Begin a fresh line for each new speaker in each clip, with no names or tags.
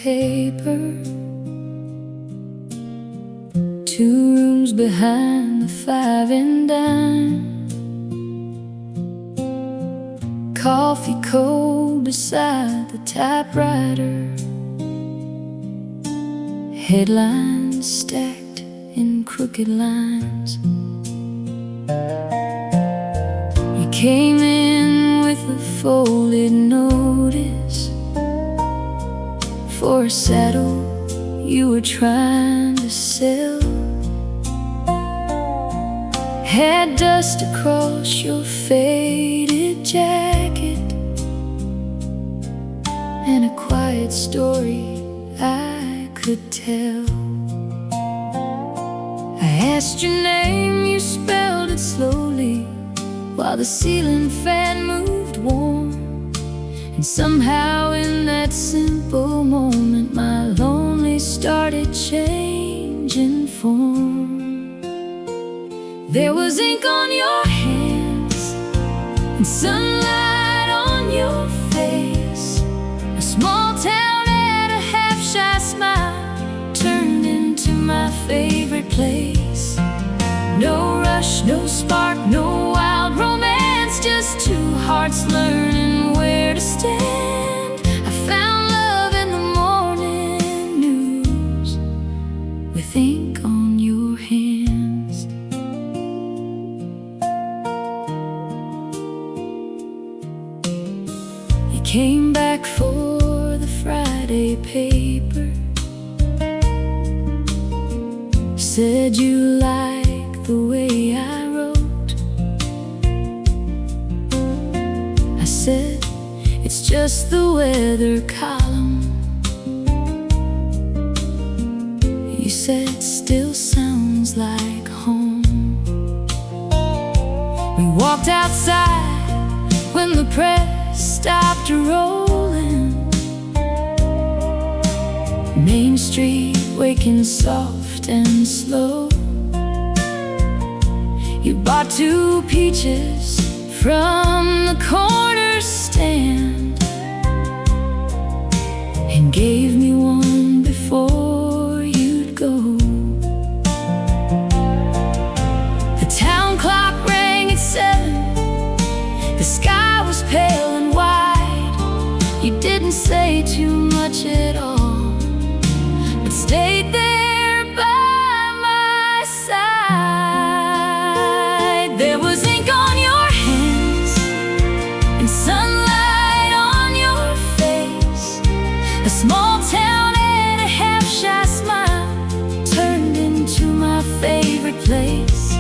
paper, 2 rooms behind the 5 and dime. Coffee cold beside the typewriter, headlines stacked in crooked lines. You came in with a folded notice for a saddle you were trying to sell. Had dust across your faded jacket and a quiet story I could tell. I asked your name, you spelled it slowly while the ceiling fan moved warm. And somehow in that simple moment my lonely started changing form. There was ink on your hands and sunlight on your face. A small town and a half-shy smile turned into my favorite place. No rush, no spark, no wild romance, just 2 hearts learning where to stand. I found love in the morning news with ink on your hands. You came back for the Friday paper, said you liked the way I wrote. I said, it's just the weather column. You said, still sounds like home. We walked outside when the press stopped rolling. Main Street waking soft and slow. You bought 2 peaches from the corner stand and gave me one before you'd go. The town clock rang at 7. The sky was pale and wide. You didn't say too much at all, but stayed there by my side. There was ink on your hands and sunlight on your face. A small town and a half-shy smile turned into my favorite place.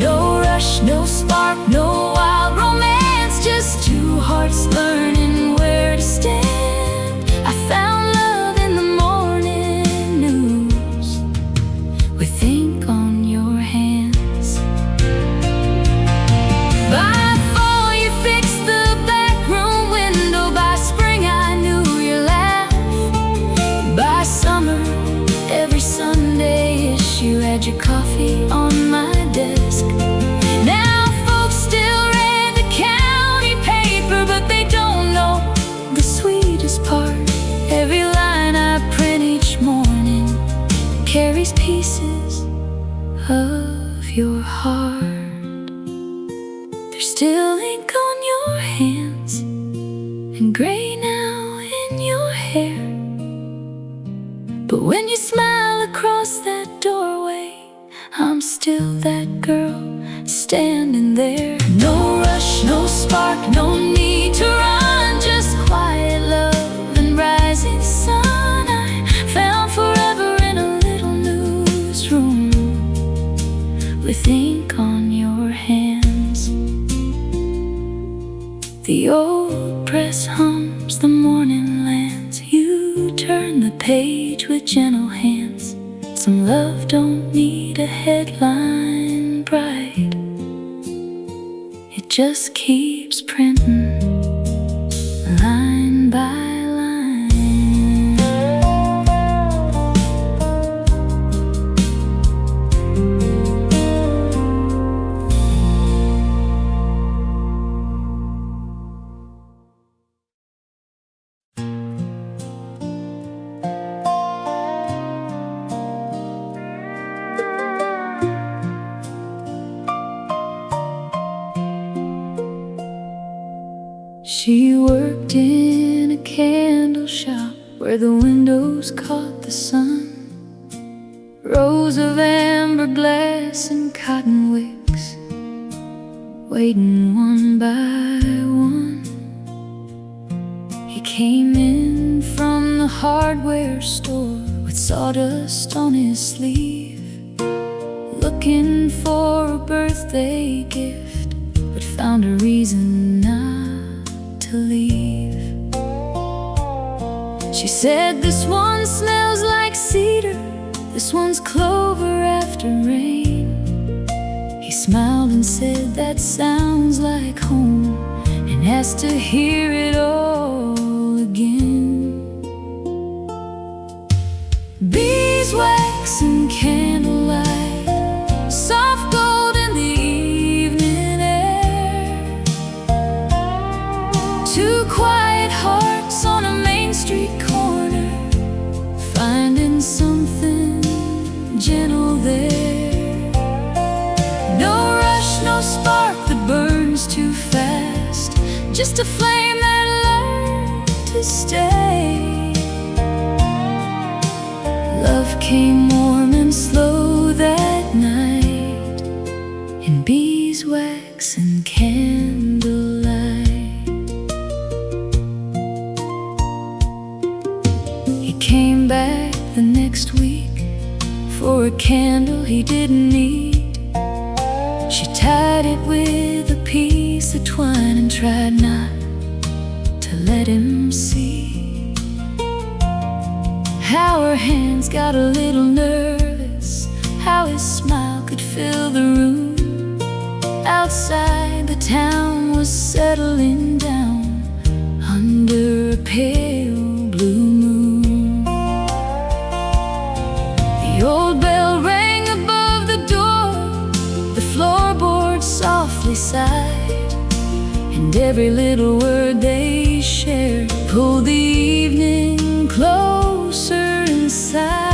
No rush, no spark, no wild romance, just 2 hearts learning where to stand. I found love in the morning news with ink on your hands. By fall you fixed the back room window. By spring I knew your laugh. By summer every Sunday issue had your coffee on my desk. Now folks still read the county paper, but they don't know the sweetest part. Every line I print each morning carries pieces of your heart. There's still ink on your hands and gray now in your hair, but when you smile across that doorway, I'm still that girl standing there. No rush, no spark, no need to run, just quiet love and rising sun. I found forever in a little newsroom with ink on your hands. The old press hums, the morning lands. You turn the page with gentle hands. Some love don't need a headline bright, it just keeps printing line by line. She worked in a candle shop where the windows caught the sun. Rows of amber glass and cotton wicks, waiting one by one. He came in from the hardware store with sawdust on his sleeve, looking for a birthday gift, but found a reason not to leave. She said, "This one smells like cedar, this one's clover after rain." He smiled and said, "That sounds like home," and asked to hear it all again. Beeswax and candlelight, soft gold in the evening air. Two quiet hearts on a Main Street corner, finding something gentle there. No rush, no spark that burns too fast, just a flame that learned to stay. Love came warm and slow that night, in beeswax and candlelight. He came back the next week for a candle he didn't need. She tied it with a piece of twine and tried not to let him see how her hands got a little nervous, how his smile could fill the room. Outside, the town was settling down under a pale blue moon. The old bell rang above the door, the floorboards softly sighed, and every little word they shared pulled the evening closer inside.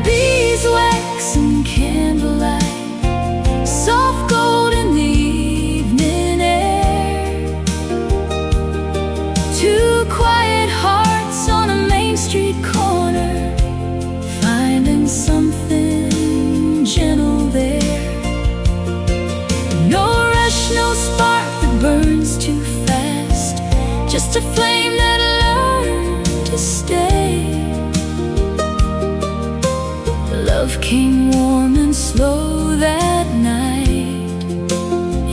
Beeswax and candlelight, soft gold in the evening air. Two quiet hearts on a Main Street corner, finding something gentle there. No rush, no spark that burns too fast, just a flame that learned to stay. Love came warm and slow that night,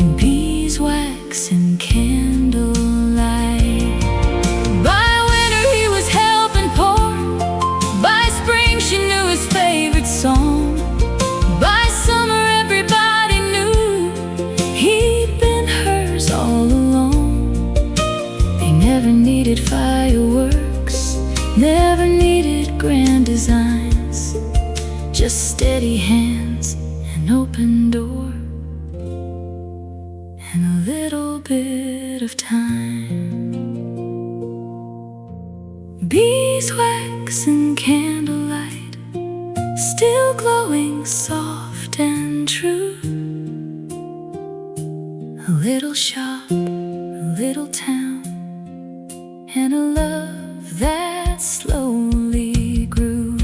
in beeswax and candlelight. By winter he was helping poor, by spring she knew his favorite song. By summer everybody knew he'd been hers all along. They never needed fireworks, never needed grand designs, just steady hands, an open door, and a little bit of time. Beeswax and candlelight, still glowing soft and true. A little shop, a little town, and a love that slowly grew.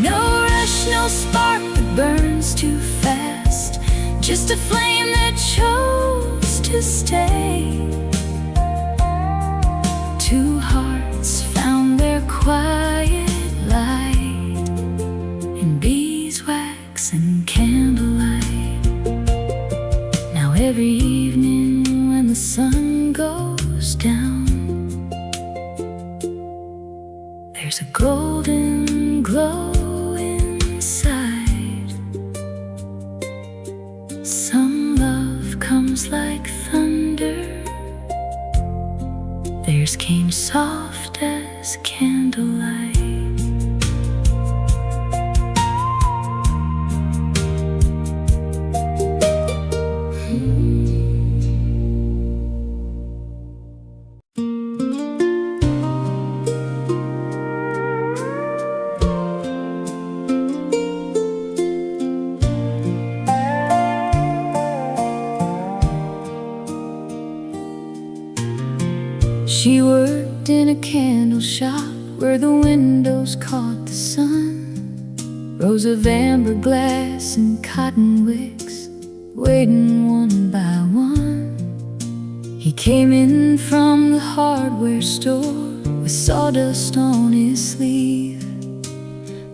No rush, no spark that burns too fast, just a flame that chose to stay. Two hearts found their quiet light, in beeswax and candlelight. Now every evening when the sun goes down, there's a golden glow inside. Some love comes like thunder, theirs came soft as candlelight. She worked in a candle shop where the windows caught the sun. Rows of amber glass and cotton wicks waiting one by one. He came in from the hardware store with sawdust on his sleeve,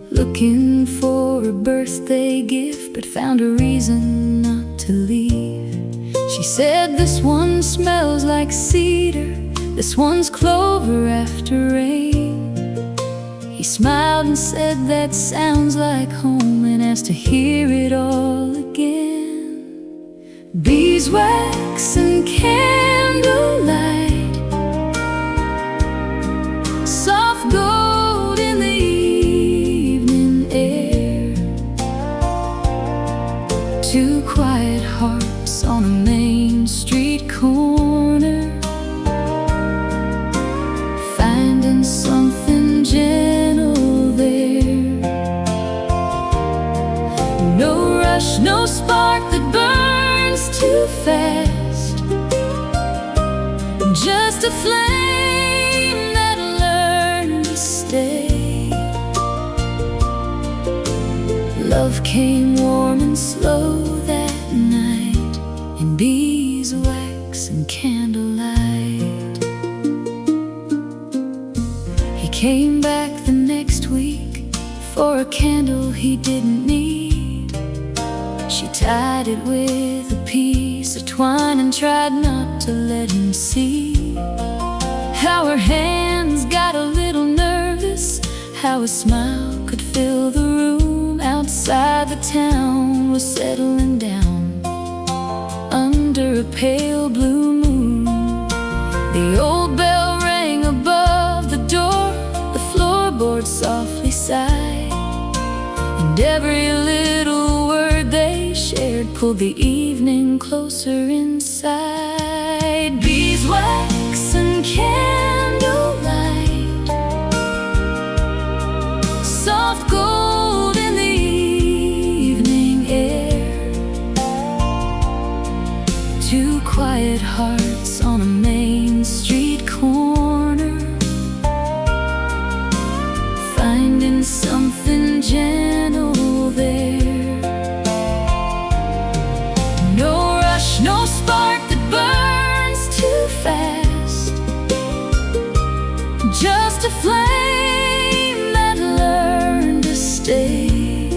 looking for a birthday gift, but found a reason not to leave. She said, "This one smells like cedar, this one's clover after rain." He smiled and said, "That sounds like home," and asked to hear it all again. Beeswax and candlelight, soft gold in the evening air, two quiet hearts on a Main Street corner, finding something gentle there. No rush, no spark that burns too fast, just a flame that learned to stay. Love came warm and slow that night, in beeswax and candlelight. He came back the next week for a candle he didn't need. She tied it with a piece of twine and tried not to let him see how her hands got a little nervous, how a smile could fill the room. Outside the town was settling down under a pale blue moon. The old bell rang above the door, the floorboard softly sighed, and every little word they shared pulled the evening closer inside. Beeswax and candlelight, soft gold in the evening air, two quiet hearts on a Main Street corner, finding something gentle there. No rush, no spark that burns too fast, just a flame that learned to stay.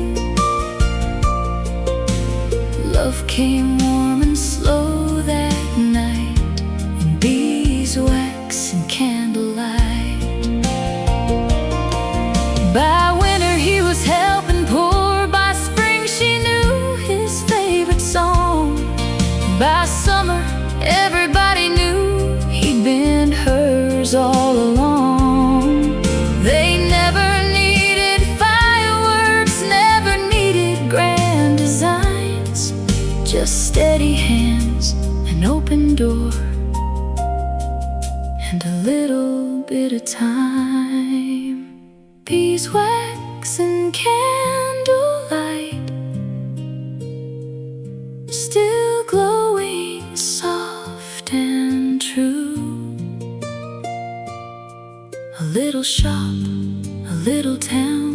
Love came warm and slow that night, in beeswax and candlelight. By winter he was helping poor, by spring she knew his favorite song. By summer everybody knew he'd been hers all along. They never needed fireworks, never needed grand designs, just steady hands, an open door, and a little bit of time. Beeswax and candlelight, still glowing soft and true. A little shop, a little town,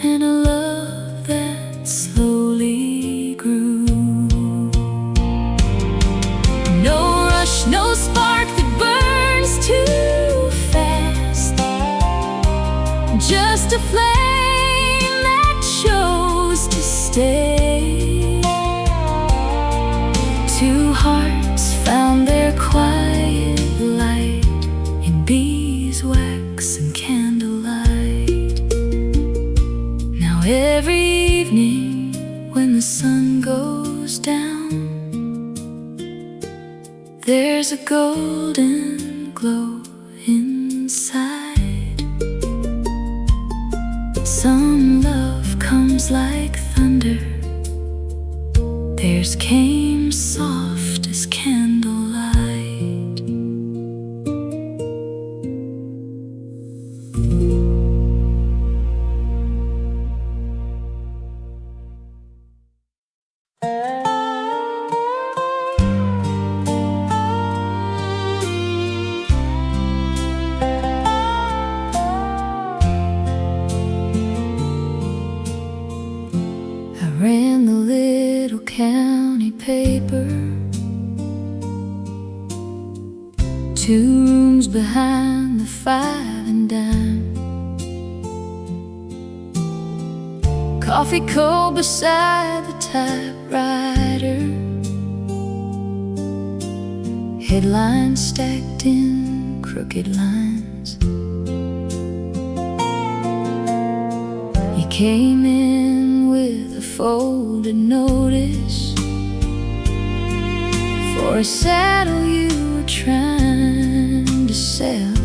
and a love that slowly grew. No rush, no spark that burns too fast, just a flame that chose to stay. Two hearts found their quiet light, in beeswax and candlelight. Now every evening when the sun goes down, there's a golden glow inside. Some love comes like thunder, theirs came soft as candlelight. 2 rooms behind the 5 and dime. Coffee cold beside the typewriter, headlines stacked in crooked lines. You came in with a folded notice for a saddle you were trying to sell.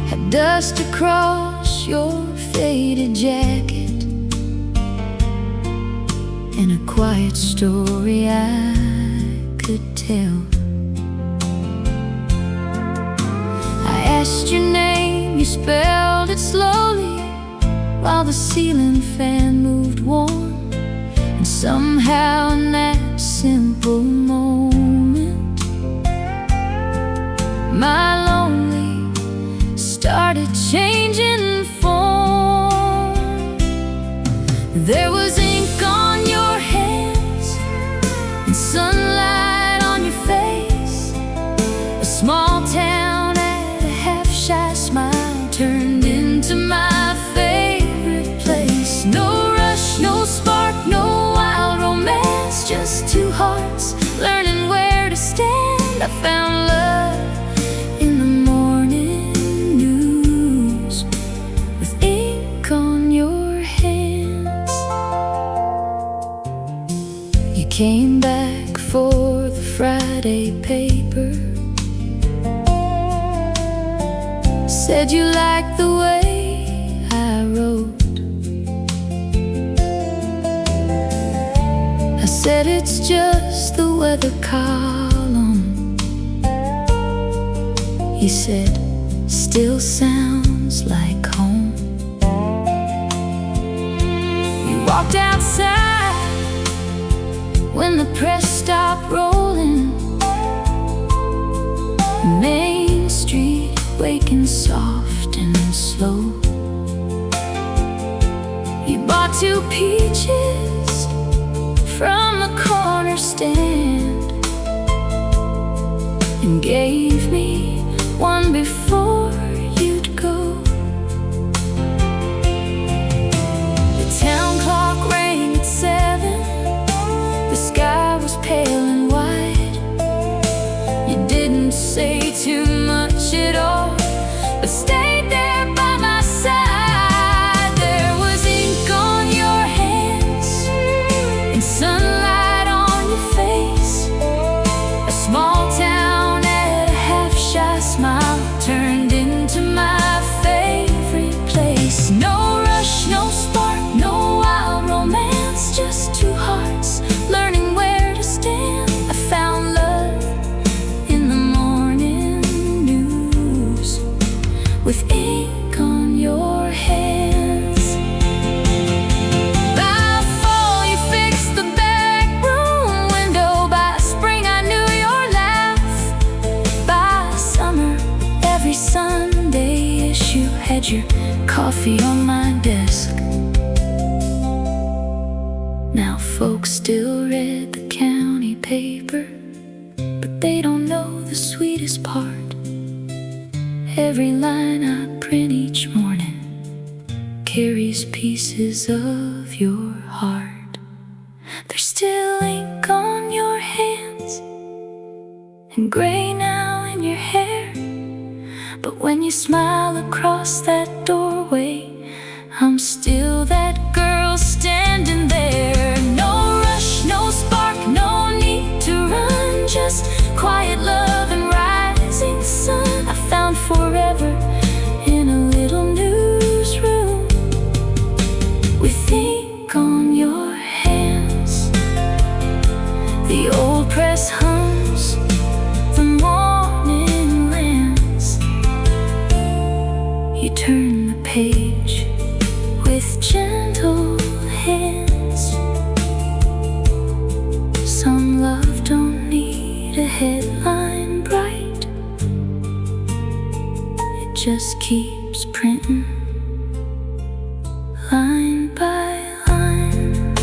Had dust across your faded jacket and a quiet story I could tell. I asked your name, you spelled it slowly while the ceiling fan moved warm. And somehow in that simple moment, my lonely started changing form. There was ink on your hands and sunlight on your face. A small town at a half-shy smile turned into my favorite place. No rush, no spark, no wild romance, just 2 hearts learning where to stand. I found love in the morning news with ink on your hands. You came back for the Friday paper, said you liked the way I wrote. I said it's just the weather column. You said still sounds like home. You walked outside when the press stopped rolling. Main Street waking soft and slow. You bought 2 peaches from the corner stand and gave me one before you'd go. The town clock rang at 7. The sky was pale and white. You didn't say too much at all, but stayed there by my side. There was ink on your hands and sunlight on your face. A small town at a half-shy smile turned into my favorite place. No rush, no spark, no wild romance, just 2 hearts learning where to stand. I found love in the morning news with ink on your hands. By fall you fixed the back room window. By spring I knew your laugh. By summer every Sunday-ish you had your coffee on my desk. Now folks still read the county paper, but they don't know the sweetest part. Every line I print each morning carries pieces of your heart. There's still ink on your hands and gray now in your hair, but when you smile across that doorway, I'm still that girl standing there. No rush, no spark, no need to run, just quiet love and rising sun. I found forever in a little newsroom with ink on your hands. The old press hums, the morning lands. You turn the page with gentle hands. Some love don't need a headline bright, it just keeps printing line by line.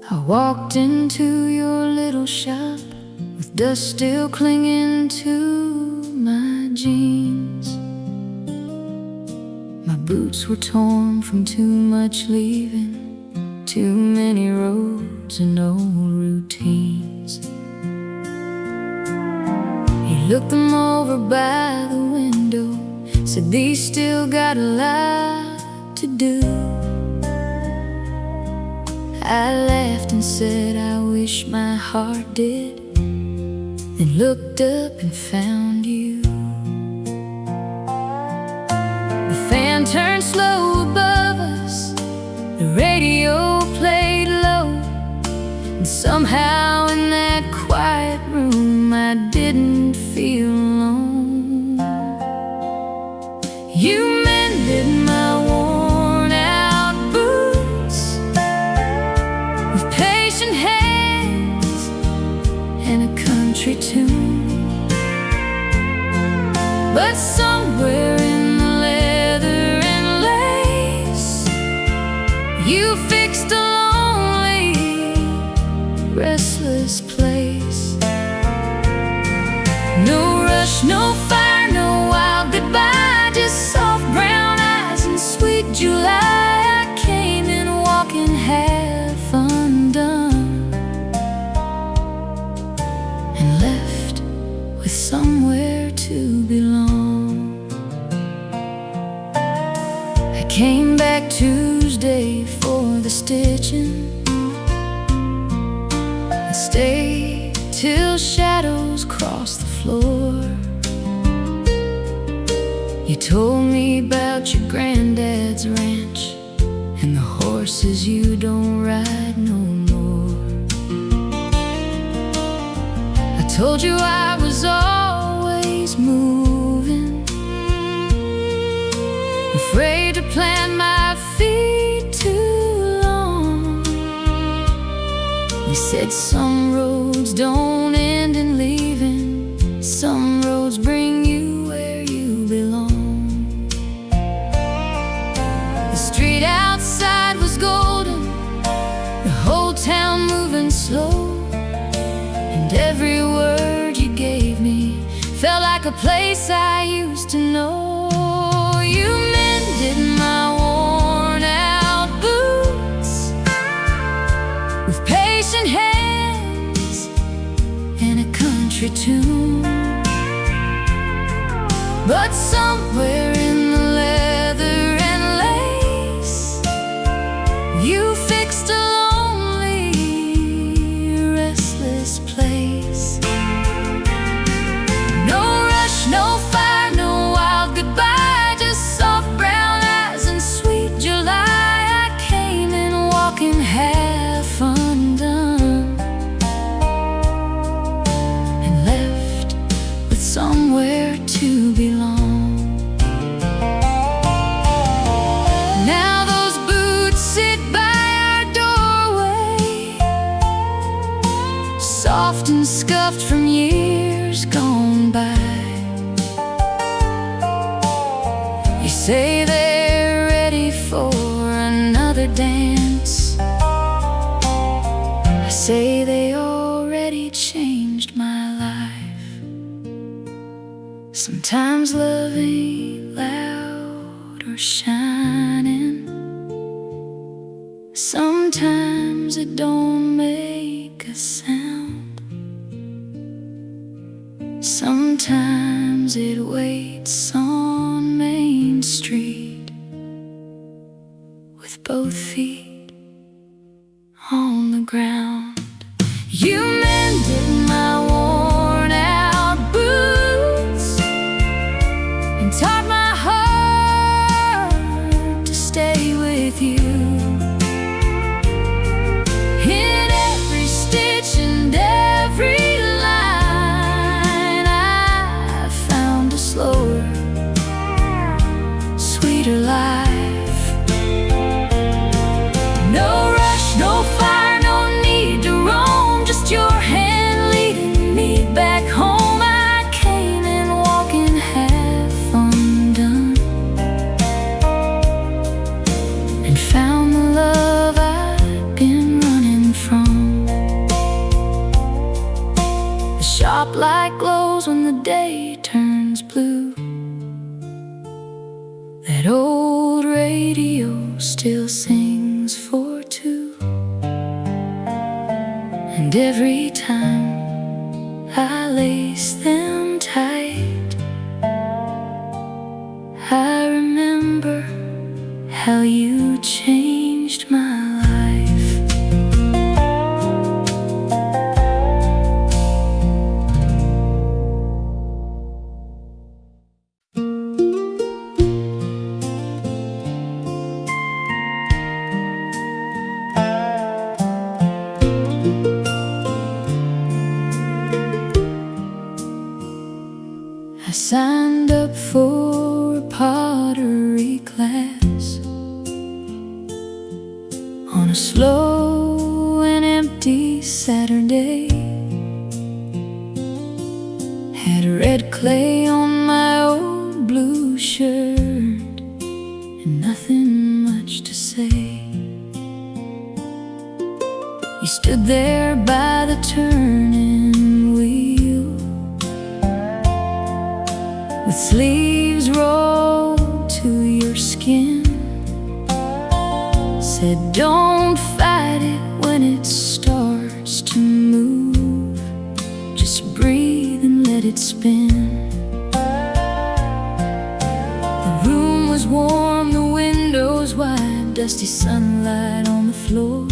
I walked into your little shop with dust still clinging to my jeans. My boots were torn from too much leaving, too many roads and old routines. He looked them over by the window, said these still got a lot to do. I laughed and said I wish my heart did, then looked up and found you. The fan turned slow above us, the radio played low, and somehow in that quiet room I didn't feel alone. You mended my worn out boots with patient hands and a country tune. But somewhere in the leather and lace, you fixed a lonely, restless place. No rush, no fire, no wild goodbye, just soft brown eyes and sweet July. I came in walking half undone and left with somewhere to belong. I came back Tuesday for the stitching and stayed till shadows crossed the floor. You told me about your granddad's ranch and the horses you don't ride no more. I told you I was always moving, afraid to plant my feet too long. You said some roads don't end in leaving, some roads bring you where you belong. The street outside was golden, the whole town moving slow, and every word you gave me felt like a place I used to know. You mended my worn out boots with patient hands and a country tune. But somewhere in the leather and lace, you fixed a lonely, restless place. No rush, no fire, no wild goodbye, just soft brown eyes and sweet July. I came in walking half undone and left with somewhere to belong. Now those boots sit by our doorway, soft and scuffed from years gone by. You say they're ready for another dance, I say they already changed my life. Sometimes love ain't loud or shining, sometimes it don't make a sound, sometimes it waits on Main Street with both feet on the ground. You mended my worn out boots and taught my heart to stay with you. In every stitch and every line, I found a slower, sweeter life. No rush, no fire, no need to roam, just your hand leading me back home. I came in walking half undone still sings for two. And every time I lace them tight, I remember how you changed my life. I signed up for a pottery class on a slow and empty Saturday. Had red clay on my old blue shirt and nothing much to say. You stood there by the turning wheel with sleeves rolled to your skin. Said, don't fight it when it starts to move. Just breathe and let it spin. The room was warm, the windows wide, dusty sunlight on the floor.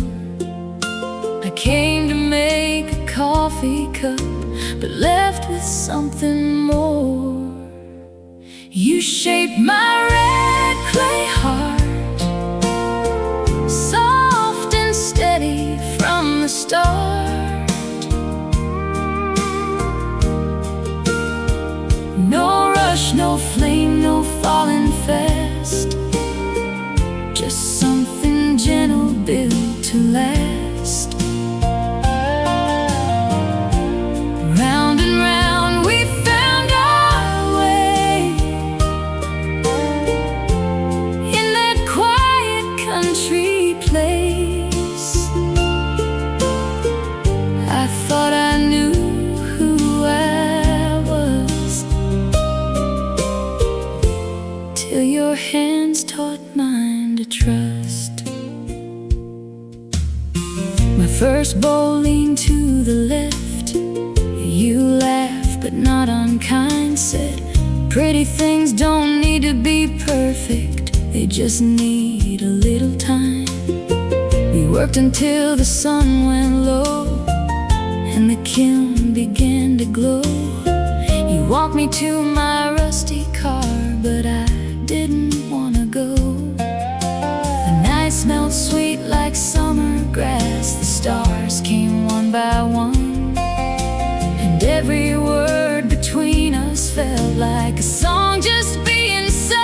I came to make a coffee cup, but left with something more. You shaped my red clay heart, soft and steady from the start. No rush, no flame, no falling fast, just something gentle built to last. Round and round we found our way in that quiet country place. I thought I knew who I was, till your hands taught mine to trust. My first bowl leaned to the left. You laughed, but not unkind, said, pretty things don't need to be perfect, they just need a little time. We worked until the sun went low and the kiln began to glow. You walked me to my rusty car, but I didn't want to go. The night smelled sweet like summer grass. The stars came one by one, and every word between us felt like a song just being sung.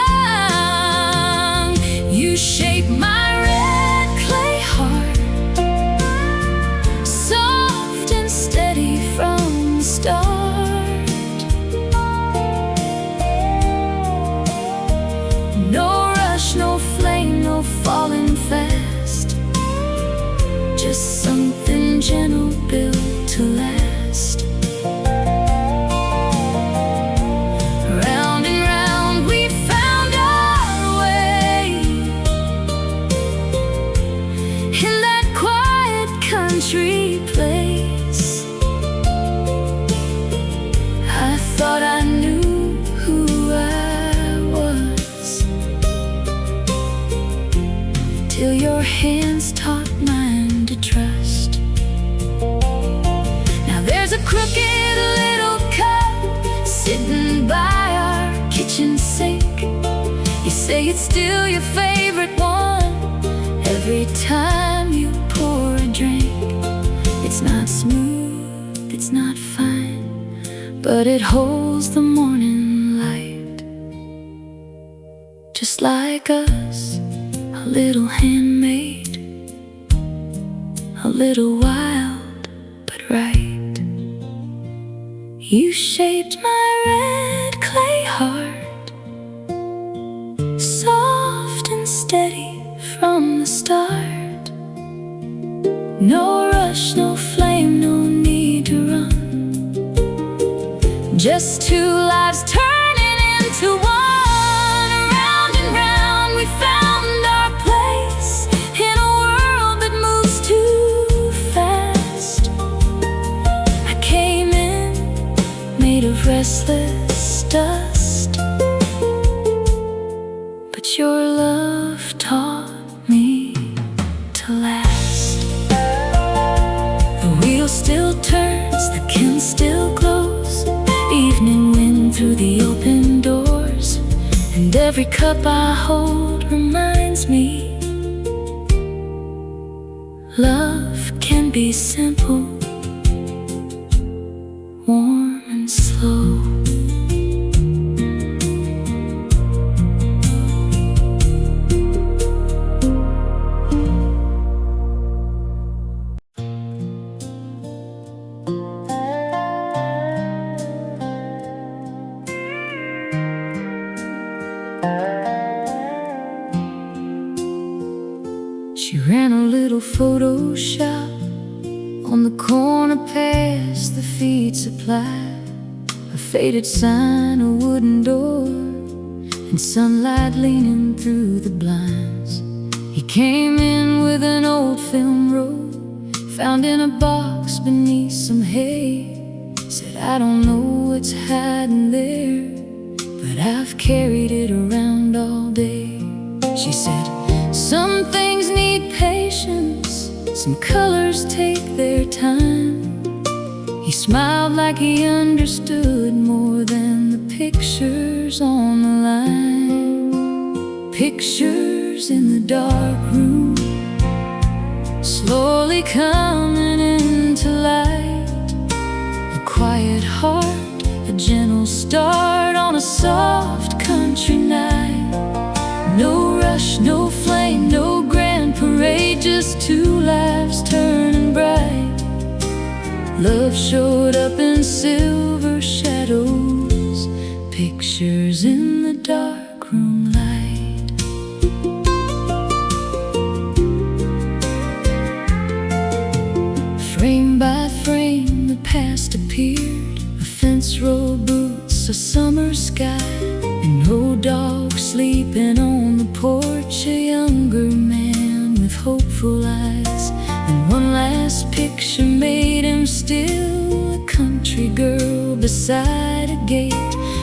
You shaped my red clay heart, soft and steady from the start. No rush, no flame, no falling fast, just something gentle built to last. Round and round we found our way in that quiet country place. I thought I knew who I was, till your hands taught mine to trust. Now there's a crooked little cup sitting by our kitchen sink. You say it's still your favorite one every time you pour a drink. It's not smooth, it's not fine, but it holds the morning light. Just like us, a little handmade, a little wild but right. You shaped my red clay heart, soft and steady from the start. No rush, no flame, no need to run, just two lives turning into one. Round and round we found our place your love taught me to last. The wheel still turns, the kiln still glows, evening wind through the open doors, and every cup I hold reminds me love can be simple, warm and slow. She ran a little photo shop on the corner past the feed supply. A faded sign, a wooden door, and sunlight leaning through the blinds. He came in with an old film roll found in a box beneath some hay. Said, I don't know what's hiding there, but I've carried it around all day. She said, some things need patience, some colors take their time. He smiled like he understood more than the pictures on the line. Pictures in the dark room, slowly coming into light. A quiet heart, a gentle start on a soft country night. No rush, no flame, no grand parade, just two lives turning bright. Love showed up in silver shadows, pictures in the dark room light. Frame by frame the past appeared, a fence row, boots, a summer sky, an old dog sleeping on the porch, a younger man with hopeful eyes. And one last picture made him still, a country girl beside a gate.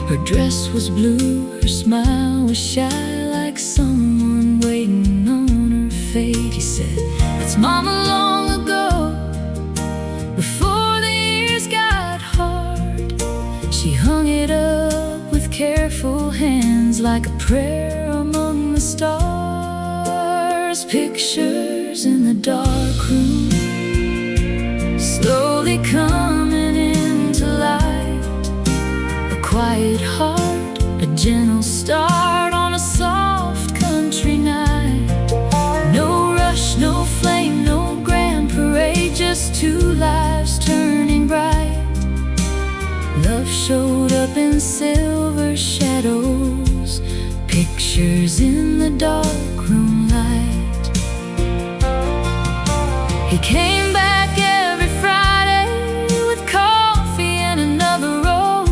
Her dress was blue, her smile was shy, like someone waiting on her fate. He said, that's Mama long ago, before the years got hard. She hung it up with careful hands, like a prayer among the stars. Pictures in the dark room, slowly coming into light. A quiet heart, a gentle start on a soft country night. No rush, no flame, no grand parade, just two lives turning bright. Love showed up in silver shadows, pictures in the dark room light. He came back every Friday with coffee and another roll.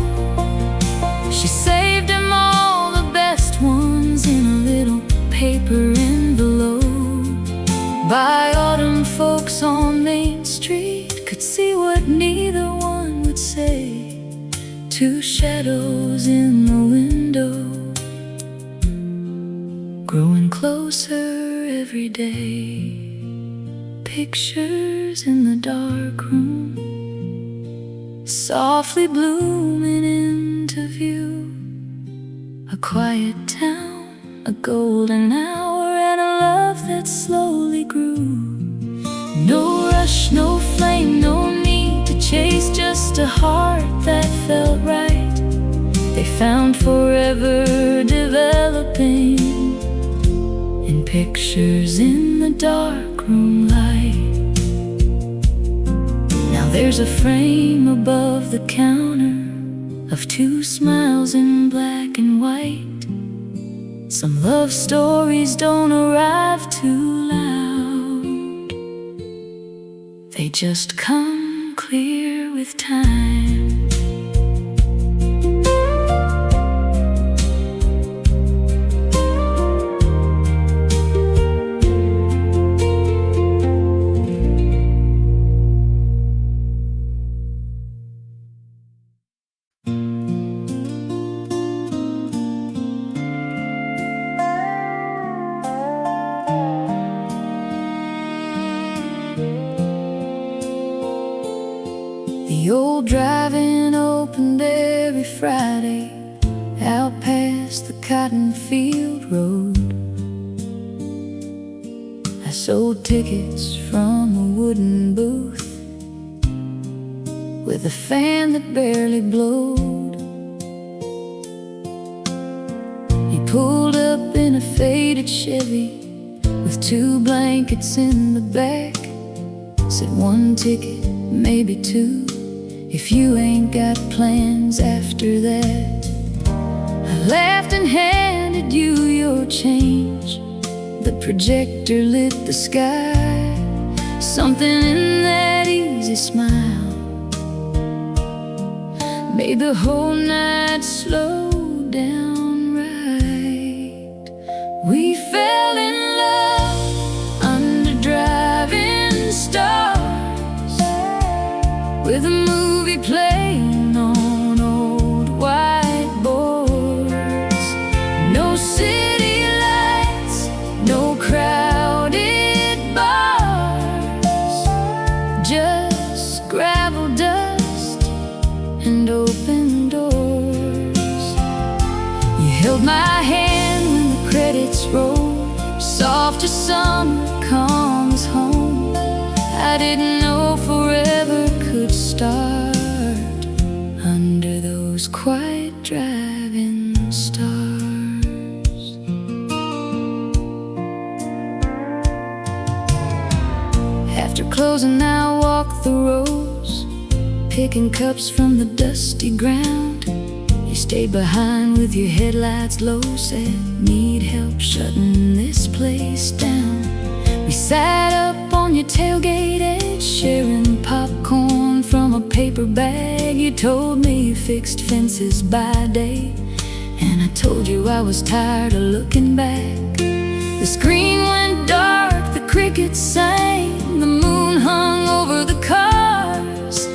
She saved him all the best ones in a little paper envelope. By autumn, folks on Main Street could see what neither one would say. Two shadows in the window, growing closer every day. Pictures in the dark room, softly blooming into view. A quiet town, a golden hour, and a love that slowly grew. No rush, no flame, no need to chase, just a heart that felt right. They found forever developing in pictures in the dark room light. Now there's a frame above the counter of two smiles in black and white. Some love stories don't arrive too loud, they just come clear with time. old drive-in opened every Friday out past the cotton field road. I sold tickets from a wooden booth with a fan that barely blowed. He pulled up in a faded Chevy with 2 blankets in the back. Said 1 ticket, maybe 2, if you ain't got plans after that. I laughed and handed you your change. The projector lit the sky. Something in that easy smile made the whole night slow down right. We fell in love under driving stars, with a movie playing on old whiteboards. No city lights, no crowded bars, just gravel dust and open doors. You held my hand when the credits rolled, soft as summer, calm as home. I didn't know forever could start under those quiet driving stars. After closing, I walked the rows, picking cups from the dusty ground. You stayed behind with your headlights low, said, need help shutting this place down. We sat up on your tailgate edge, sharing popcorn from a paper bag. You told me you fixed fences by day, and I told you I was tired of looking back. The screen went dark, the crickets sang, the moon hung over the cars,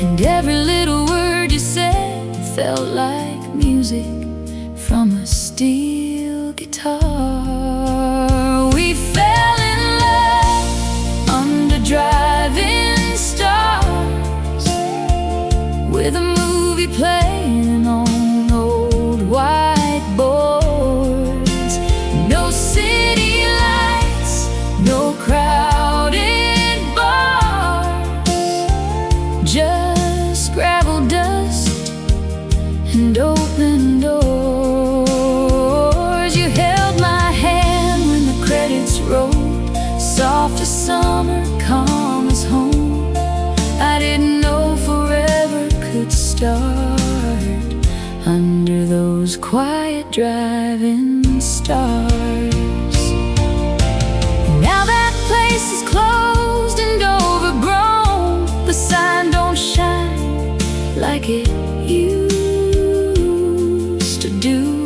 and every little word you said felt like music from a steel guitar. We fell in love under driving stars, with a movie playing on old whiteboards. No city lights, no crowded bars, just gravel dust and open doors. You held my hand when the credits rolled, soft as summer, calm as home. I didn't know forever could start under those quiet driving stars. Now that place is closed and overgrown, the sign don't shine like it used to do.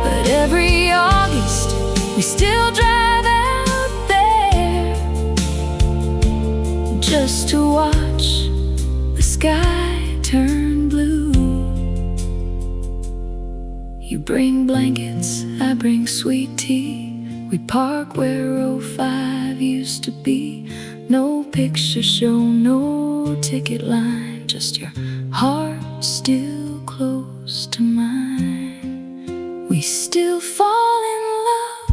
But every August we still drive out there just to watch the sky turn blue. You bring blankets, I bring sweet tea. We park where 05 used to be. No picture show, no ticket line, just your heart still close to mine. We still fall in love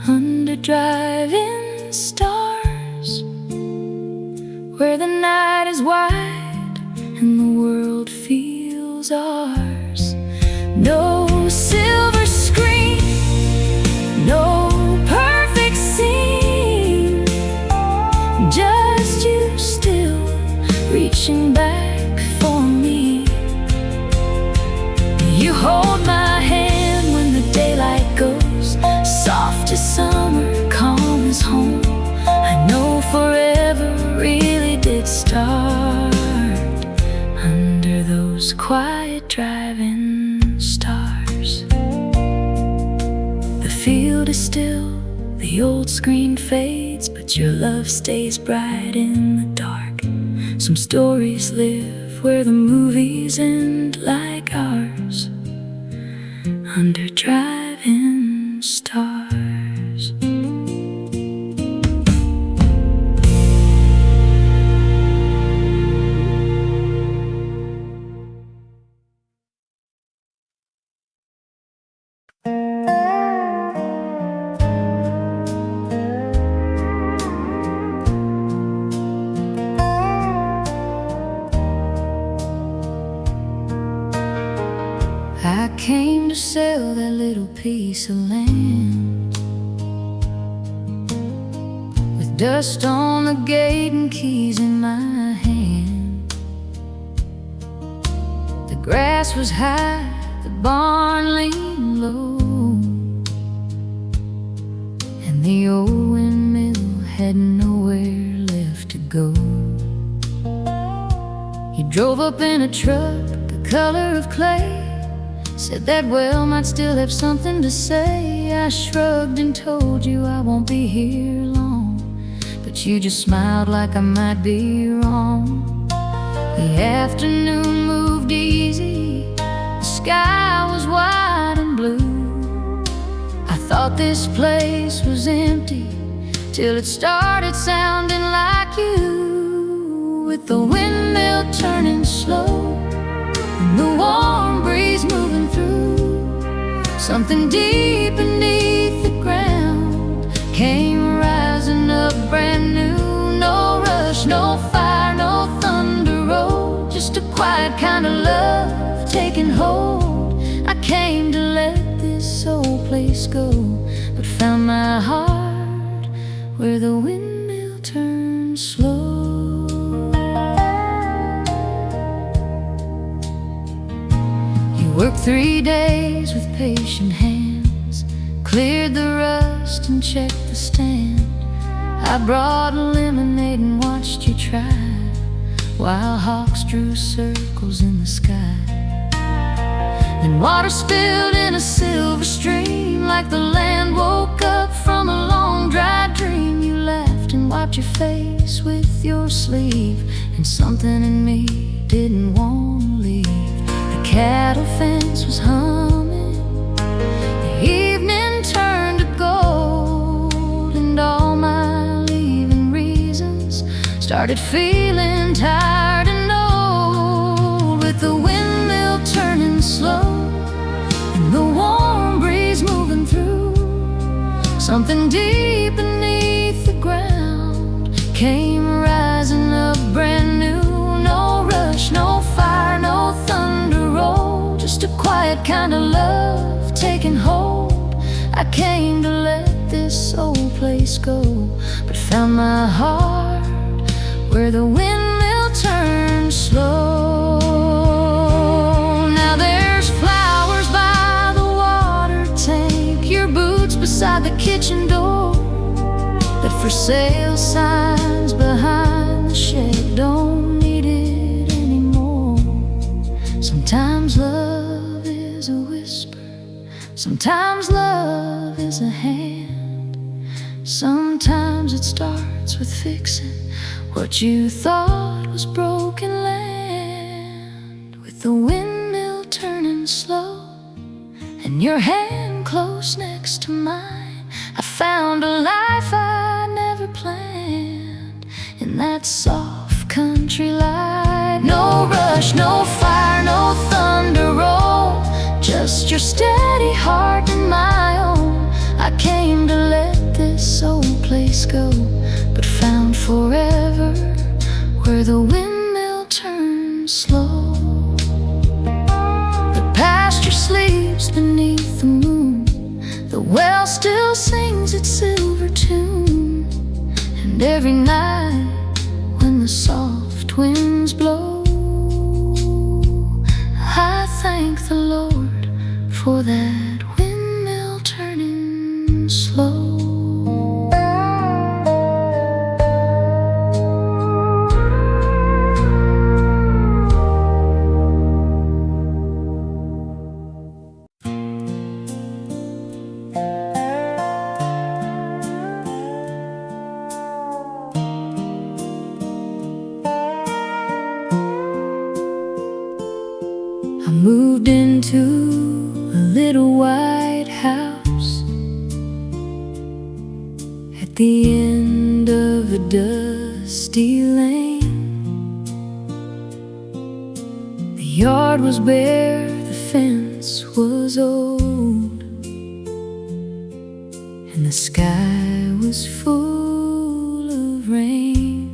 under driving stars, where the night is wide and the world feels ours. No silver screen, no perfect scene, just you still reaching back for me. You hold my hand when the daylight goes, soft as summer, calm as home. I know forever really did start under those quiet driving stars. The field is still, the old screen fades, but your love stays bright in the dark. Some stories live where the movies end like ours, under driving stars.
Hey,
sell that little piece of land, with dust on the gate and keys in my hand. The grass was high, the barn leaned low, and the old windmill had nowhere left to go. He drove up in a truck the color of clay, said that well might still have something to say. I shrugged and told you I won't be here long, but you just smiled like I might be wrong. The afternoon moved easy, the sky was wide and blue. I thought this place was empty till it started sounding like you, with the windmill turning slow and the warm breeze moving through. Something deep beneath the ground came rising up brand new. No rush, no fire, no thunder roll, just a quiet kind of love taking hold. I came to let this old place go, but found my heart where the windmill turns slow. Worked 3 days with patient hands, cleared the rust and checked the stand. I brought lemonade and watched you try, while hawks drew circles in the sky. Then water spilled in a silver stream, like the land woke up from a long dry dream. You laughed and wiped your face with your sleeve, and something in me didn't want to leave. The cattle fence was humming, the evening turned to gold, and all my leaving reasons started feeling tired and old. With the windmill turning slow and the warm breeze moving through, something deep beneath the ground came rising up brand new. No rush, no fire, no thunder roll, just a quiet kind of love taking hold. I came to let this old place go, but found my heart where the windmill turns slow. Now there's flowers by the water tank, your boots beside the kitchen door, that for sale signs behind the shed don't need it anymore. Sometimes love is a whisper, sometimes love is a hand, sometimes it starts with fixing what you thought was broken land. With the windmill turning slow and your hand close next to mine, I found a life I never planned in that soft country light. No rush, no fire, no thunder roll, just your steady heart and my own. I came to let this old place go, but found forever where the windmill turns slow. The pasture sleeps beneath the moon, the well still sings its silver tune, and every night when the soft winds blow, I thank the Lord for that windmill turning slow. I moved into a little white house at the end of a dusty lane. The yard was bare, the fence was old, and the sky was full of rain.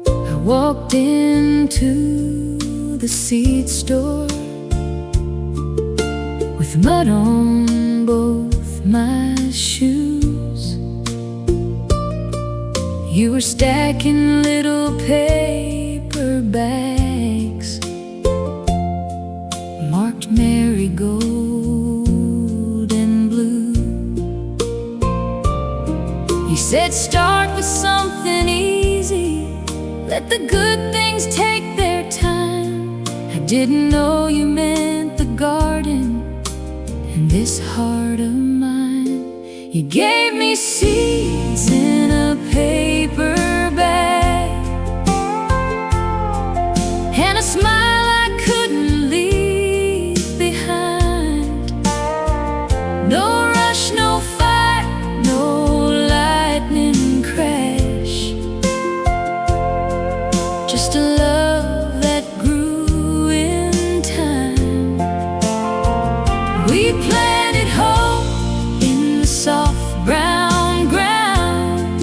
I walked into the seed store with mud on both my shoes. You were stacking little paper bags marked marigold and blue. You said start with something easy, let the good things take their time. I didn't know you meant the garden and this heart of mine. You gave me seeds in a paper bag and a smile I couldn't leave behind. No rush, no fight, no lightning crash, just a love that grew in time. We planted hope in the soft brown ground,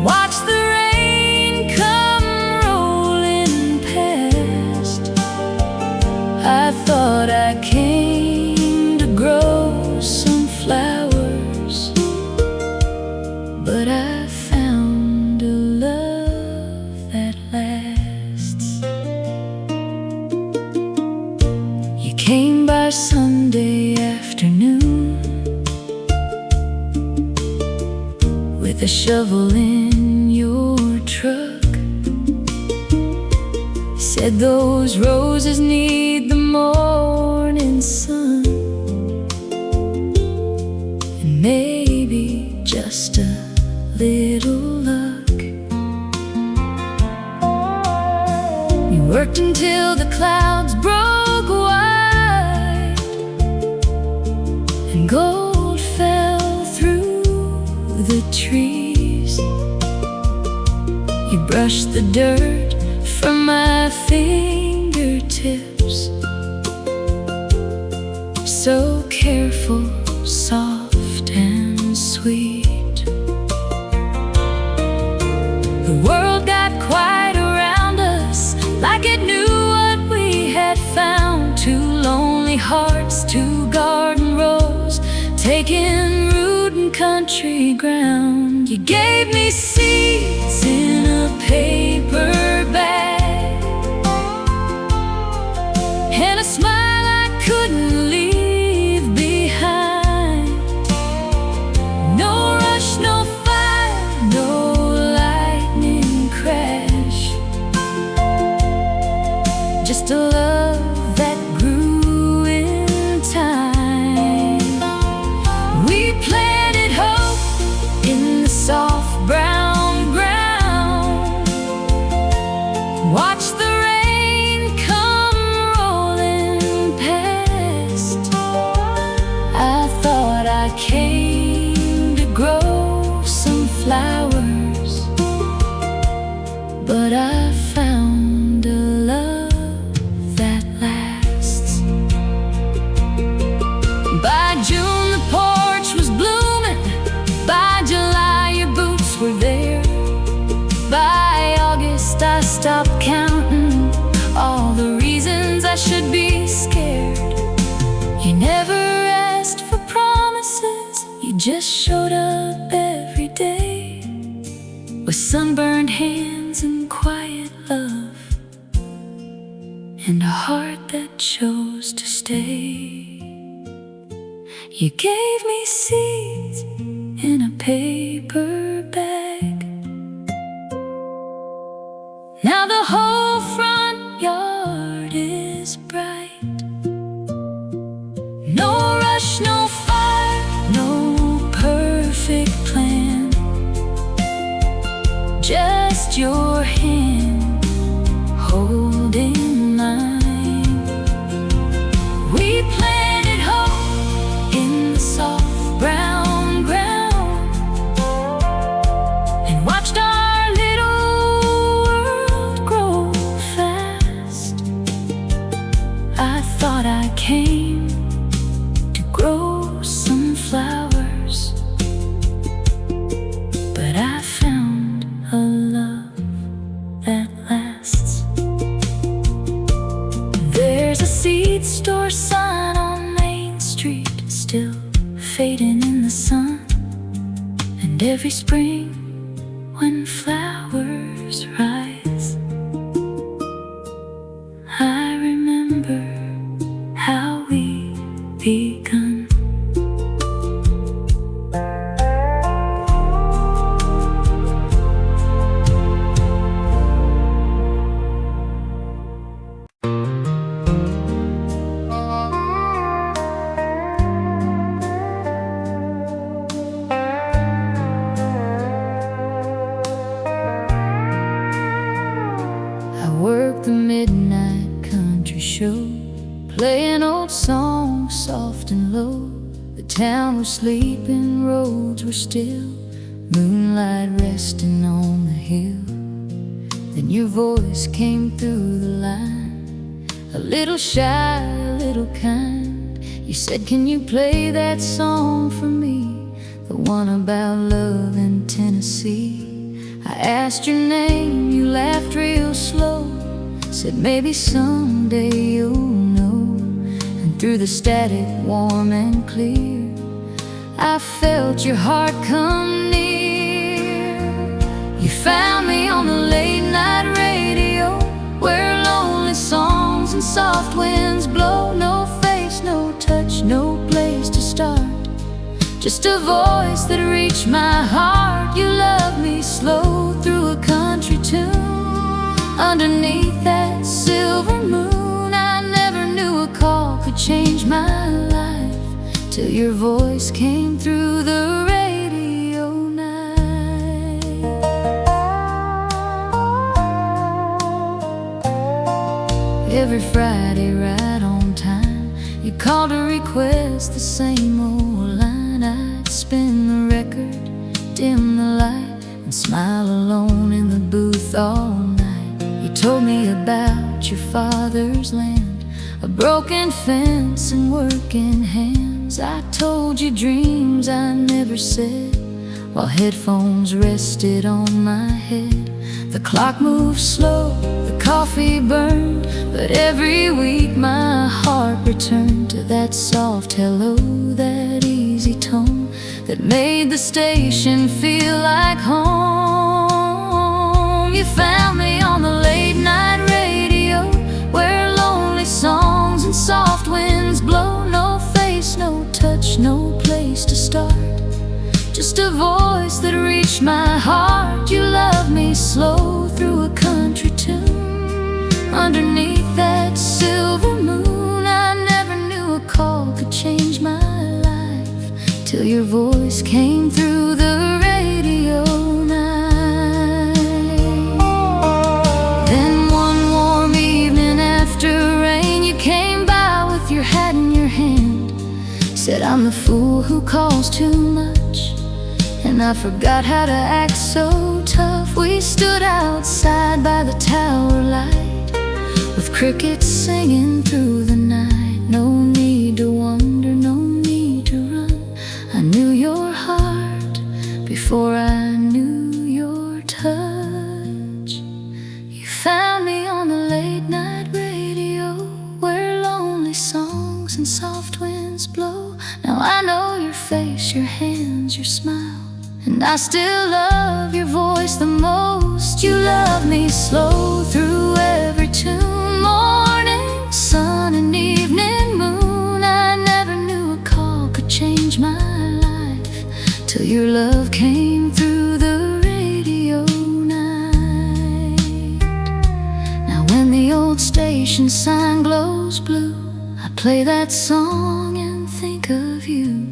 watch the rain come rolling past. I thought I came to grow some flowers, but I found a love that lasts. You came by Sunday afternoon with a shovel in your truck. Said those roses need the morning sun, and maybe just a little luck. You worked until the clouds broke white and gold fell through the trees. You brushed the dirt from my fingertips, so careful, soft and sweet. The world got quiet around us, like it knew what we had found. Two lonely hearts, two garden rows, taking root in country ground. You gave me seeds in a paper bag and a smile I couldn't leave behind. No rush, no fire, no lightning crash, just a love that grew in time. We planted hope in the soft brown ground, watch the rain come rolling past. I thought I came to grow some flowers, but I found a love that lasts. By June the porch was blooming, by July your boots were there. By August I stopped counting all the reasons I should be scared. You never asked for promises, you just showed up every day with sunburned hands and quiet love and a heart that chose to stay. You gave me seeds in a paper bag. Now the whole front yard is bright. No rush, no fire, no perfect plan, just your hand holding mine. We planted hope in the soft brown ground and watched our little world grow fast. I thought I came to grow some flowers, but I found a love that lasts. There's a seed store sign fading in the sun. And every spring when flowers rise, I remember how we begun. The midnight country show, playing old songs soft and low. The town was sleeping, roads were still, moonlight resting on the hill. Then your voice came through the line, a little shy, a little kind. You said, can you play that song for me, the one about love in Tennessee? I asked your name, you laughed real slow, said maybe someday you'll know. And through the static, warm and clear, I felt your heart come near. You found me on the late night radio, where lonely songs and soft winds blow. No face, no touch, no place to start, just a voice that reached my heart. You loved me slow through a country tune. Underneath that silver moon, I never knew a call could change my life, till your voice came through the radio night. Every Friday right on time, you called to request the same old line. I'd spin the record, dim the light, and smile alone in the booth all night. You told me about your father's land, a broken fence and working hands. I told you dreams I never said, while headphones rested on my head. The clock moved slow, the coffee burned, but every week my heart returned to that soft hello, that easy tone that made the station feel like home. You found me on the late night radio, where lonely songs and soft winds blow. No face, no touch, no place to start, just a voice that reached my heart. You loved me slow through a country tune. Underneath that silver moon, I never knew a call could change my life, till your voice came through the radio night. Then one warm evening after rain, you came by with your hat in your hand, said, I'm the fool who calls too much, and I forgot how to act so tough. We stood outside by the tower light, with crickets singing through the night. No need to wonder, no need to run. I knew your heart before I knew your touch. You found me on the late night radio, where lonely songs and soft winds blow. Now I know your face, your hands, your smile, and I still love your voice the most. You love me slow through every tune. Morning sun and evening moon, I never knew a call could change my life, till your love came through the radio night. Now when the old station sign glows blue, I play that song and think of you.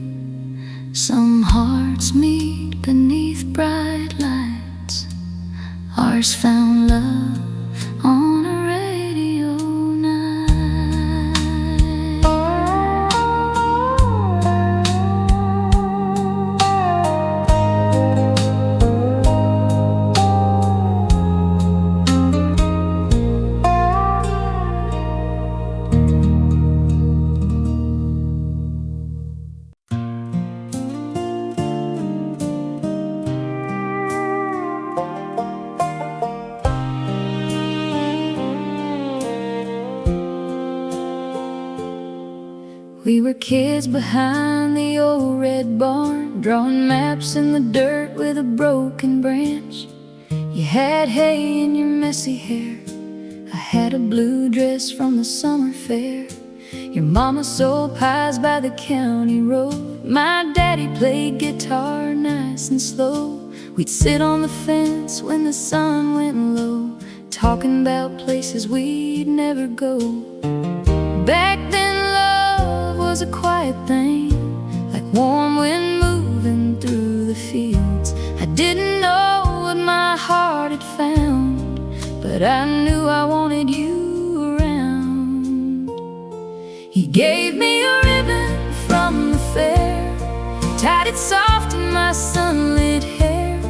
Some hearts meet beneath bright lights, ours found love on a radio night. We were kids behind the old red barn, drawing maps in the dirt with a broken branch. You had hay in your messy hair, I had a blue dress from the summer fair. Your mama sold pies by the county road, my daddy played guitar nice and slow. We'd sit on the fence when the sun went low, talking about places we'd never go. Back then love was a quiet thing, like warm wind moving through the fields. I didn't know what my heart had found, but I knew I wanted you around. He gave me a ribbon from the fair, tied it soft in my sunlit hair,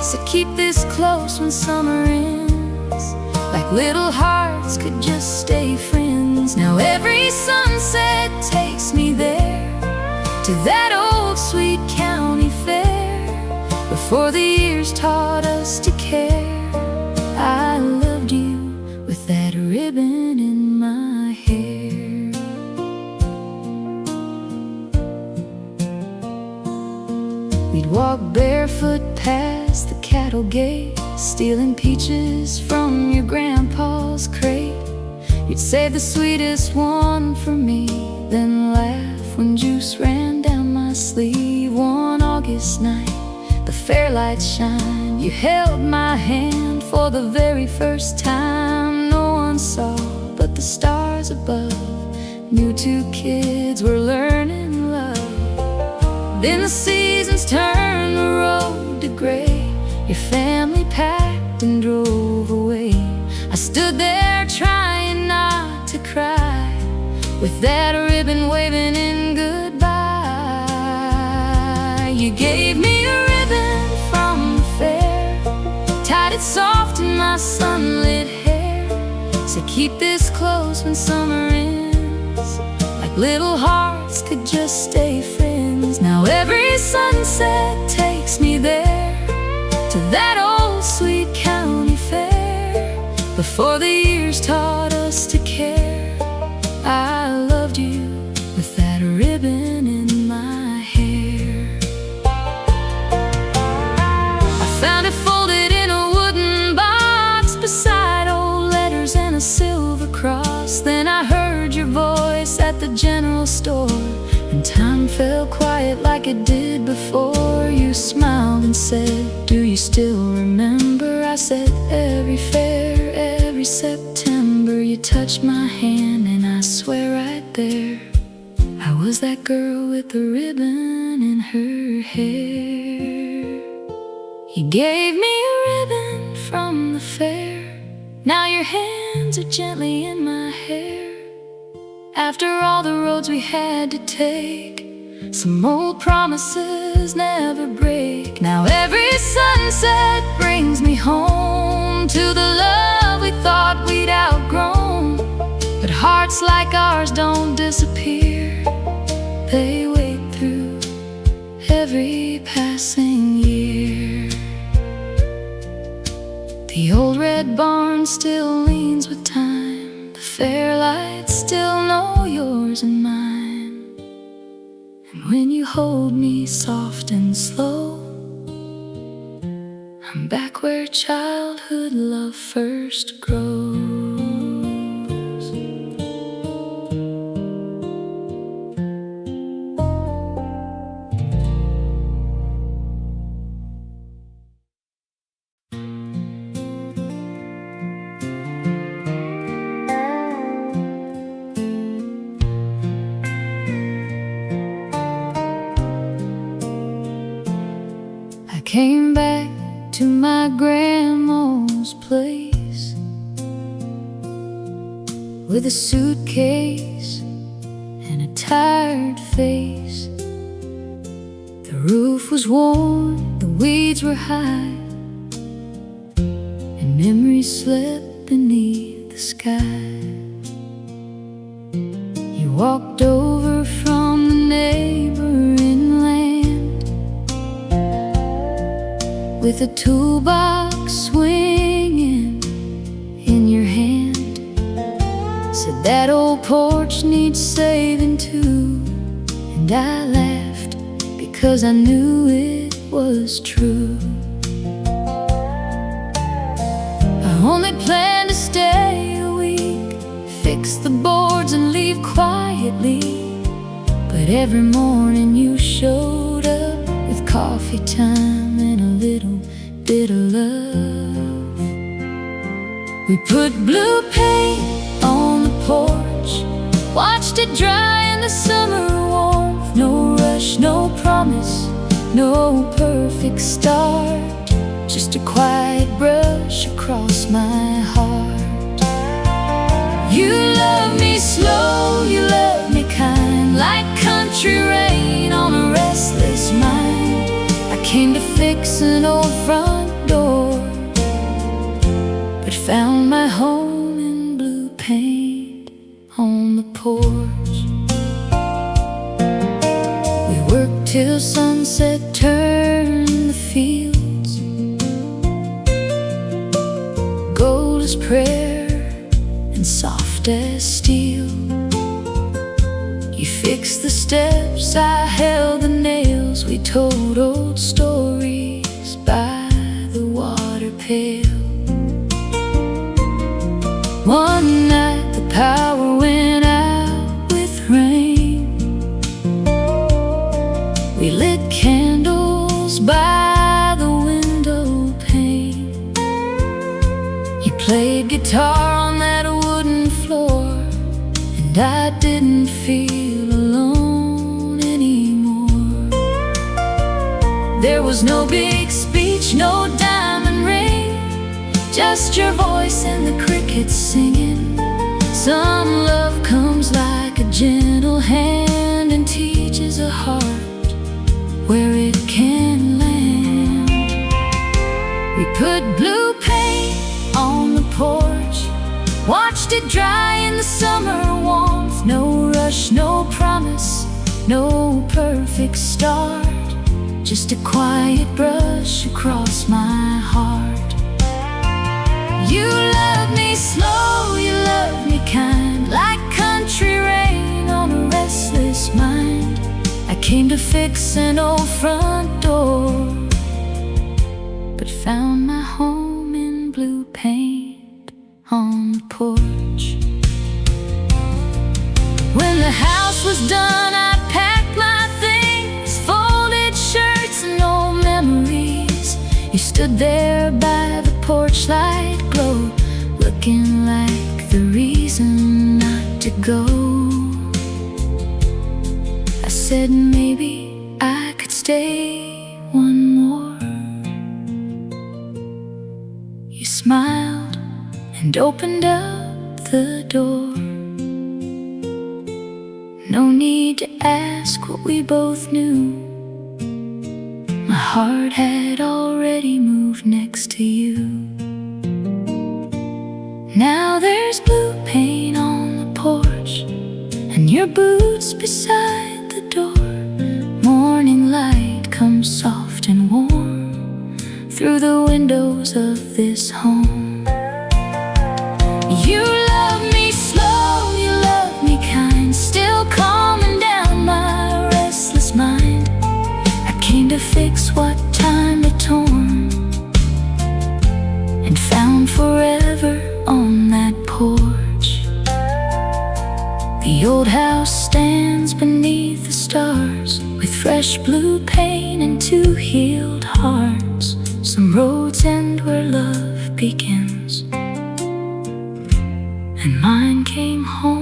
said keep this close when summer ends, like little hearts could just stay friends. Now every sunset takes me there, to that old sweet county fair, before the years taught us to care. I loved you with that ribbon in my hair. We'd walk barefoot past the cattle gate, stealing peaches from your grandpa's crate. You'd save the sweetest one for me, then laugh when juice ran down my sleeve. One August night, the fair lights shine, you held my hand for the very first time. No one saw but the stars above, knew two kids were learning love. Then the seasons turned the road to gray, your family packed and drove away. I stood there trying not to cry, with that ribbon waving in goodbye. You gave me a ribbon from the fair, tied it soft in my sunlit hair, said keep this close when summer ends, like little hearts could just stay friends. Now every sunset takes me there, to that old sweet county fair, before the years taught us to care. I loved you with that ribbon in my hair. I found it folded in a wooden box, beside old letters and a silver cross. Then I heard your voice at the general store, and time fell quiet like it did before. You smiled and said, do you still remember? I said, every fair, every September. You touched my hand and I swear right there, I was that girl with the ribbon in her hair. You gave me a ribbon from the fair, now your hands are gently in my hair. After all the roads we had to take, some old promises never break. Now every sunset brings me home to the love we thought we'd outgrown. But hearts like ours don't disappear, they wait through every passing year. The old red barn still leans with time, the fair lights still know yours and mine. And when you hold me soft and slow, I'm back where childhood love first grows. I came back to my grandma's place with a suitcase and a tired face. The roof was worn, the weeds were high, and memories slept beneath the sky. You walked over from the neighboring land with a toolbox swinging in your hand. Said that old porch needs saving too, And I laughed because I knew it was true. I only planned to stay a week, fix the boards and leave quietly. But every morning you showed up with coffee time and a little bit of love. We put blue paint on the porch, watched it dry in the summer warmth. No rush, no promise, no perfect start, just a quiet brush across my heart. You love me slow, you love me kind, like country rain on a restless mind. I came to fix an old front door, but found my home in blue paint on the porch. We worked till sunset turned the fields gold as prayer and soft as steel. You fixed the steps, I held the nails. We told old stories by the water pail. One night the power went out with rain. We lit candles by the window pane. You played guitar on that wooden floor, and I didn't feel alone anymore. There was no big speech, no diamond ring, just your voice and the crickets singing. Some love comes like a gentle hand and teaches a heart where it can land. We put blue paint on the porch, watched it dry in the summer warmth. No rush, no promise, no perfect start, just a quiet brush across my heart. You love me slow, you love me kind, like country rain on a restless mind. I came to fix an old front door, but found my home in blue paint on the porch. When the house was done, I packed my things, folded shirts and old memories. You stood there by the porch light glow, looking like the reason not to go. I said maybe I could stay one more. You smiled and opened up the door. No need to ask what we both knew. My heart had already moved next to you. Now there's blue paint on the porch and your boots beside the door. Morning light comes soft and warm through the windows of this home. You love me slow, you love me kind, still calming down my restless mind. I came to fix what time had torn and found forever on that porch. The old house stands beneath the stars, with fresh blue paint and two healed hearts. Some roads end where love begins, and mine came home